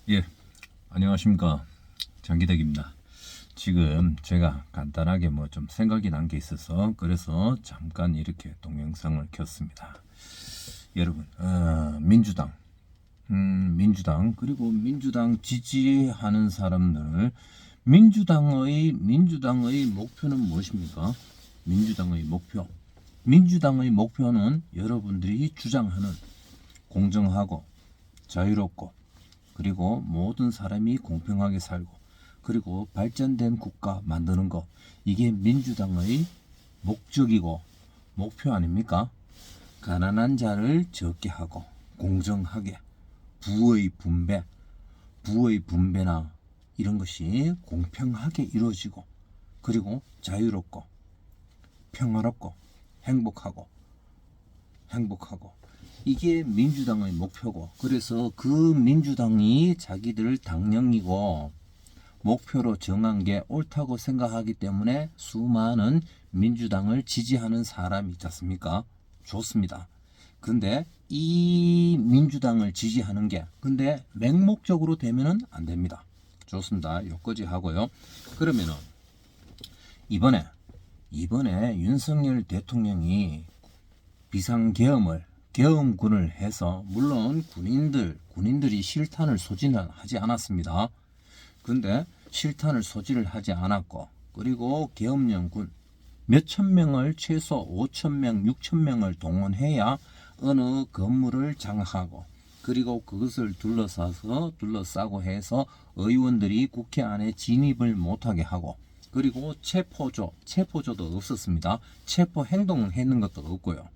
예, 안녕하십니까. 장기덕입니다. 지금 제가 간단하게 뭐 좀 생각이 난 게 있어서 그래서 잠깐 이렇게 동영상을 켰습니다. 여러분, 민주당 그리고 민주당 지지하는 사람들, 민주당의 목표는 무엇입니까? 민주당의 목표는 여러분들이 주장하는 공정하고 자유롭고 그리고 모든 사람이 공평하게 살고 그리고 발전된 국가 만드는 거, 이게 민주당의 목적이고 목표 아닙니까? 가난한 자를 적게 하고 공정하게 부의 분배나 이런 것이 공평하게 이루어지고 그리고 자유롭고 평화롭고 행복하고 이게 민주당의 목표고, 그래서 그 민주당이 자기들 당령이고 목표로 정한 게 옳다고 생각하기 때문에 수많은 민주당을 지지하는 사람이 있지 않습니까? 좋습니다. 근데 이 민주당을 지지하는 게 근데 맹목적으로 되면은 안 됩니다. 좋습니다. 여기까지 하고요. 그러면은 이번에 윤석열 대통령이 계엄군을 해서, 물론 군인들이 실탄을 소지는 하지 않았습니다. 근데 실탄을 소지를 하지 않았고, 그리고 계엄령군 몇천 명을, 최소 5천 명, 6천 명을 동원해야 어느 건물을 장악하고, 그리고 그것을 둘러싸고 해서 의원들이 국회 안에 진입을 못하게 하고, 그리고 체포조도 없었습니다. 체포 행동을 했는 것도 없고요.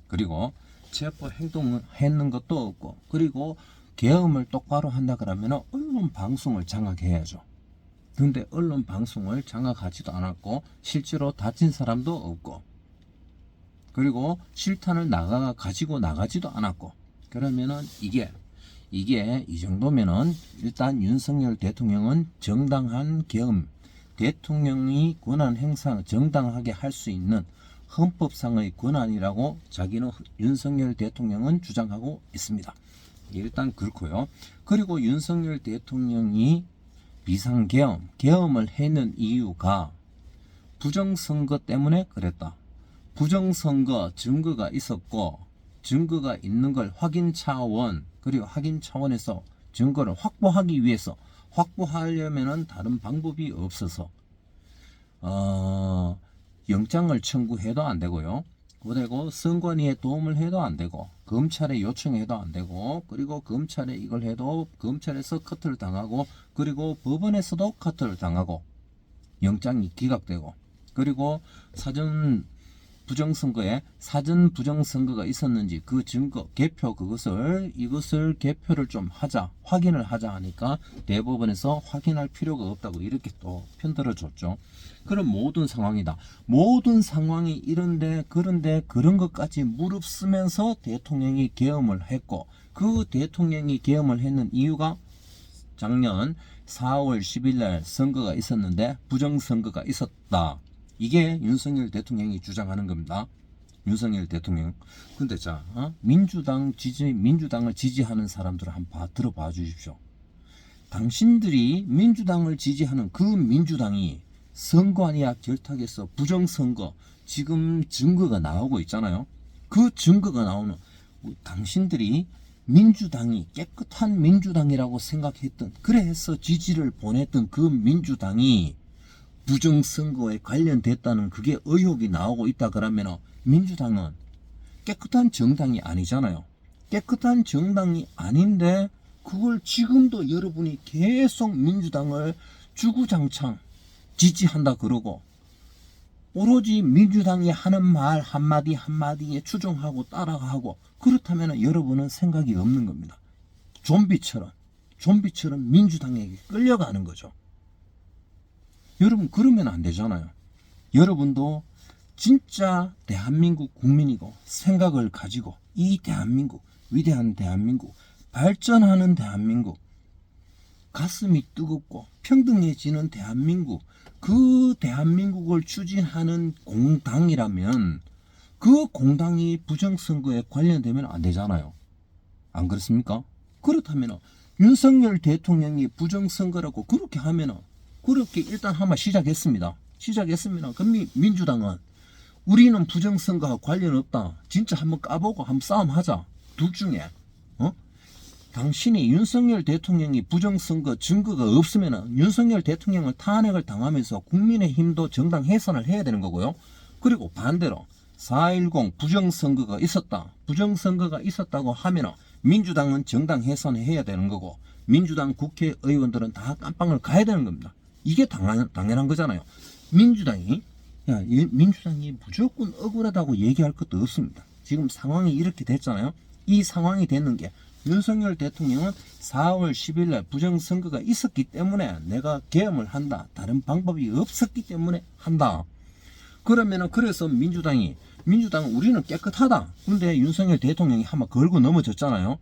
그리고 체포 행동을 했는 것도 없고, 그리고 계엄을 똑바로 한다 그러면 언론 방송을 장악해야죠. 근데 언론 방송을 장악하지도 않았고 실제로 다친 사람도 없고, 그리고 실탄을 가지고 나가지도 않았고, 그러면은 이게 이 정도면은 일단 윤석열 대통령은 정당한 계엄, 대통령이 권한 행사 정당하게 할 수 있는 헌법상의 권한이라고 자기는 윤석열 대통령은 주장하고 있습니다. 일단 그렇고요. 그리고 윤석열 대통령이 계엄을 했는 이유가 부정선거 때문에 그랬다. 부정선거 증거가 있었고, 증거가 있는 걸 그리고 확인 차원에서 증거를 확보하려면은 다른 방법이 없어서 영장을 청구해도 안 되고요. 그리고 선관위에 도움을 해도 안 되고, 검찰에 요청해도 안 되고, 그리고 검찰에 이걸 해도 검찰에서 커트를 당하고, 그리고 법원에서도 커트를 당하고, 영장이 기각되고, 그리고 사전 부정선거가 있었는지 그 증거 이것을 개표를 좀 확인을 하자 하니까 대법원에서 확인할 필요가 없다고 이렇게 또 편들어 줬죠. 그런 모든 상황이 그런데 그런 것까지 무릅쓰면서 대통령이 계엄을 했고, 그 대통령이 계엄을 했는 이유가 작년 4월 10일 날 선거가 있었는데 부정선거가 있었다. 이게 윤석열 대통령이 주장하는 겁니다. 윤석열 대통령. 근데 민주당을 지지하는 사람들을 한번 들어봐 주십시오. 당신들이 민주당을 지지하는 그 민주당이 선관위와 결탁해서 부정선거, 지금 증거가 나오고 있잖아요. 그 증거가 나오는, 당신들이 민주당이 깨끗한 민주당이라고 생각했던, 그래서 지지를 보냈던 그 민주당이 부정선거에 관련됐다는 그게 의혹이 나오고 있다 그러면 민주당은 깨끗한 정당이 아니잖아요. 깨끗한 정당이 아닌데 그걸 지금도 여러분이 계속 민주당을 주구장창 지지한다 그러고, 오로지 민주당이 하는 말 한마디에 추종하고 따라가고, 그렇다면 여러분은 생각이 없는 겁니다. 좀비처럼 민주당에게 끌려가는 거죠. 여러분, 그러면 안 되잖아요. 여러분도 진짜 대한민국 국민이고 생각을 가지고 이 대한민국, 위대한 대한민국, 발전하는 대한민국, 가슴이 뜨겁고 평등해지는 대한민국, 그 대한민국을 추진하는 공당이라면 그 공당이 부정선거에 관련되면 안 되잖아요. 안 그렇습니까? 그렇다면 윤석열 대통령이 부정선거라고 그렇게 하면은, 그렇게 일단 한번 시작했습니다. 그럼 민주당은 우리는 부정선거와 관련 없다. 진짜 한번 까보고 한번 싸움하자. 둘 중에. 당신이 윤석열 대통령이 부정선거 증거가 없으면 윤석열 대통령을 탄핵을 당하면서 국민의힘도 정당 해산을 해야 되는 거고요. 그리고 반대로 4.10 부정선거가 있었다고 하면 민주당은 정당 해산을 해야 되는 거고, 민주당 국회의원들은 다 깜빵을 가야 되는 겁니다. 이게 당연한 거잖아요. 민주당이 무조건 억울하다고 얘기할 것도 없습니다. 지금 상황이 이렇게 됐잖아요. 이 상황이 됐는 게 윤석열 대통령은 4월 10일 날 부정선거가 있었기 때문에 내가 계엄을 한다. 다른 방법이 없었기 때문에 한다. 그러면은 그래서 민주당 우리는 깨끗하다. 근데 윤석열 대통령이 한번 걸고 넘어졌잖아요.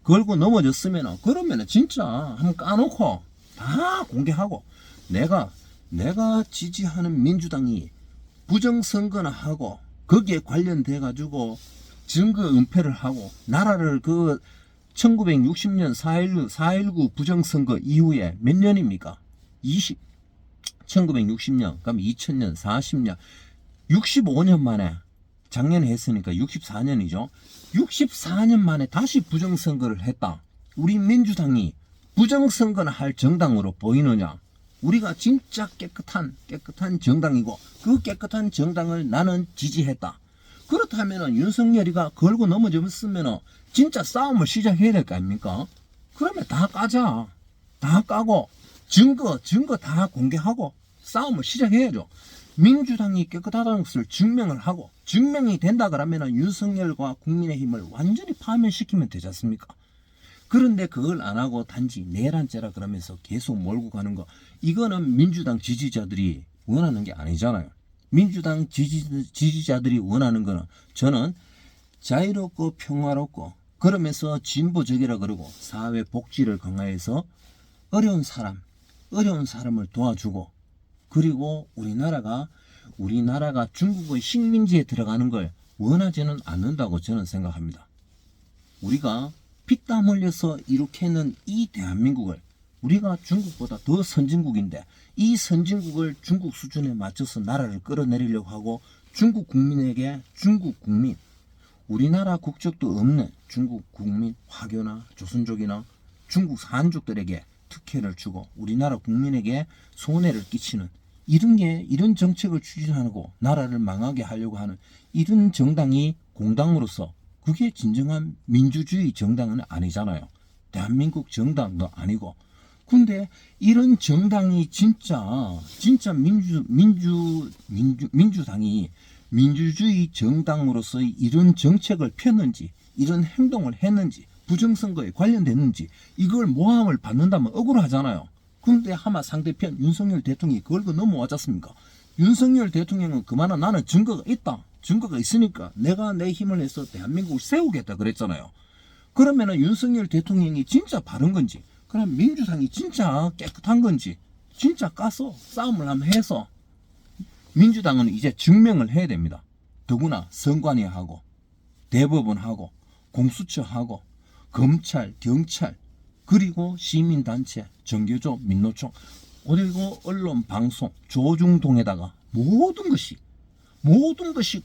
걸고 넘어졌으면은 그러면은 진짜 한번 까놓고 다 공개하고 내가 지지하는 민주당이 부정선거나 하고 거기에 관련돼 가지고 증거 은폐를 하고 나라를 1960년 4.19 부정선거 이후에 몇 년입니까? 1960년, 그럼 2000년, 40년, 65년 만에, 작년에 했으니까 64년이죠. 64년 만에 다시 부정선거를 했다. 우리 민주당이 부정선거나 할 정당으로 보이느냐? 우리가 진짜 깨끗한 정당이고 그 깨끗한 정당을 나는 지지했다. 그렇다면 윤석열이가 걸고 넘어졌으면 진짜 싸움을 시작해야 될 거 아닙니까? 그러면 다 까자. 다 까고 증거 다 공개하고 싸움을 시작해야죠. 민주당이 깨끗하다는 것을 증명을 하고, 증명이 된다 그러면 윤석열과 국민의힘을 완전히 파면시키면 되지 않습니까? 그런데 그걸 안 하고 단지 내란죄라 그러면서 계속 몰고 가는 거, 이거는 민주당 지지자들이 원하는 게 아니잖아요. 민주당 지지자들이 원하는 거는 저는 자유롭고 평화롭고 그러면서 진보적이라 그러고 사회 복지를 강화해서 어려운 사람을 도와주고, 그리고 우리나라가 중국의 식민지에 들어가는 걸 원하지는 않는다고 저는 생각합니다. 우리가 피땀 흘려서 이룩해낸 이 대한민국을, 우리가 중국보다 더 선진국인데 이 선진국을 중국 수준에 맞춰서 나라를 끌어내리려고 하고, 중국 국민, 우리나라 국적도 없는 중국 국민, 화교나 조선족이나 중국 한족들에게 특혜를 주고 우리나라 국민에게 손해를 끼치는 이런 정책을 추진하고 나라를 망하게 하려고 하는 이런 정당이 공당으로서, 그게 진정한 민주주의 정당은 아니잖아요. 대한민국 정당도 아니고. 근데 이런 정당이 진짜 민주당이 민주주의 정당으로서의 이런 정책을 폈는지, 이런 행동을 했는지, 부정선거에 관련됐는지, 이걸 모함을 받는다면 억울하잖아요. 그런데 하마 상대편 윤석열 대통령이 걸고 넘어왔잖습니까? 윤석열 대통령은 그만한 나는 증거가 있다. 증거가 있으니까 내가 내 힘을 내서 대한민국을 세우겠다 그랬잖아요. 그러면은 윤석열 대통령이 진짜 바른 건지, 그럼 민주당이 진짜 깨끗한 건지, 진짜 까서 싸움을 한번 해서 민주당은 이제 증명을 해야 됩니다. 더구나 선관위 하고 대법원하고 공수처하고 검찰, 경찰, 그리고 시민단체, 정교조, 민노총, 그리고 언론, 방송, 조중동에다가 모든 것이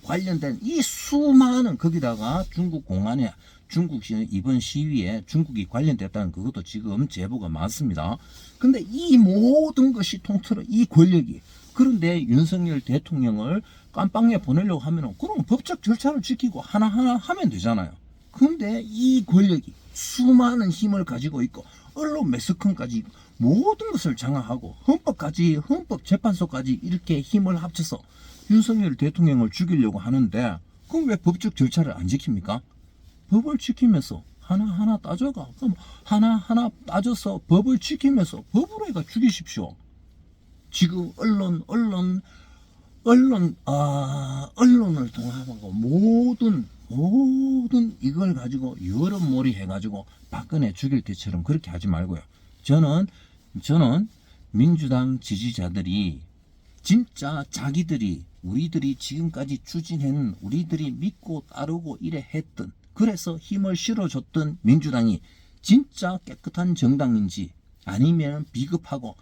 관련된 이 수많은, 거기다가 중국 공안에, 중국 이번 시위에 중국이 관련됐다는 그것도 지금 제보가 많습니다. 근데 이 모든 것이 통틀어 이 권력이, 그런데 윤석열 대통령을 깜빵에 보내려고 하면 그럼 법적 절차를 지키고 하나하나 하면 되잖아요. 근데 이 권력이 수많은 힘을 가지고 있고 언론 매스컴까지 모든 것을 장악하고 헌법재판소까지 이렇게 힘을 합쳐서 윤석열 대통령을 죽이려고 하는데, 그럼 왜 법적 절차를 안 지킵니까? 법을 지키면서 하나하나 따져가. 그럼 하나하나 따져서 법을 지키면서 법으로 해가 죽이십시오. 지금 언론을 통합하고 모든 이걸 가지고 여론몰이 해가지고 박근혜 죽일 때처럼 그렇게 하지 말고요. 저는 민주당 지지자들이 진짜 우리들이 지금까지 추진해는, 우리들이 믿고 따르고 이래 했던, 그래서 힘을 실어줬던 민주당이 진짜 깨끗한 정당인지 아니면 비겁하고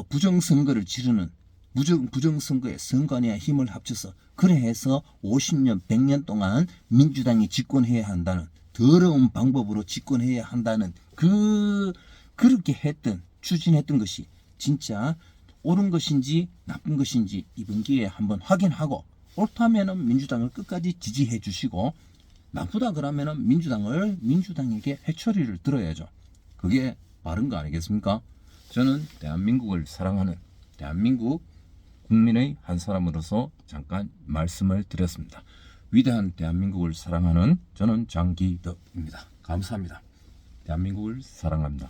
부정선거를 치르는 부정선거에 선관위와 힘을 합쳐서 그래 해서 50년 100년 동안 민주당이 집권해야 한다는 더러운 방법으로 집권해야 한다는 그렇게 추진했던 것이 진짜 옳은 것인지 나쁜 것인지 이번 기회에 한번 확인하고, 옳다면은 민주당을 끝까지 지지해 주시고, 나쁘다 그러면은 민주당에게 회초리를 들어야죠. 그게 바른 거 아니겠습니까? 저는 대한민국을 사랑하는 대한민국 국민의 한 사람으로서 잠깐 말씀을 드렸습니다. 위대한 대한민국을 사랑하는 저는 장기덕입니다. 감사합니다. 대한민국을 사랑합니다.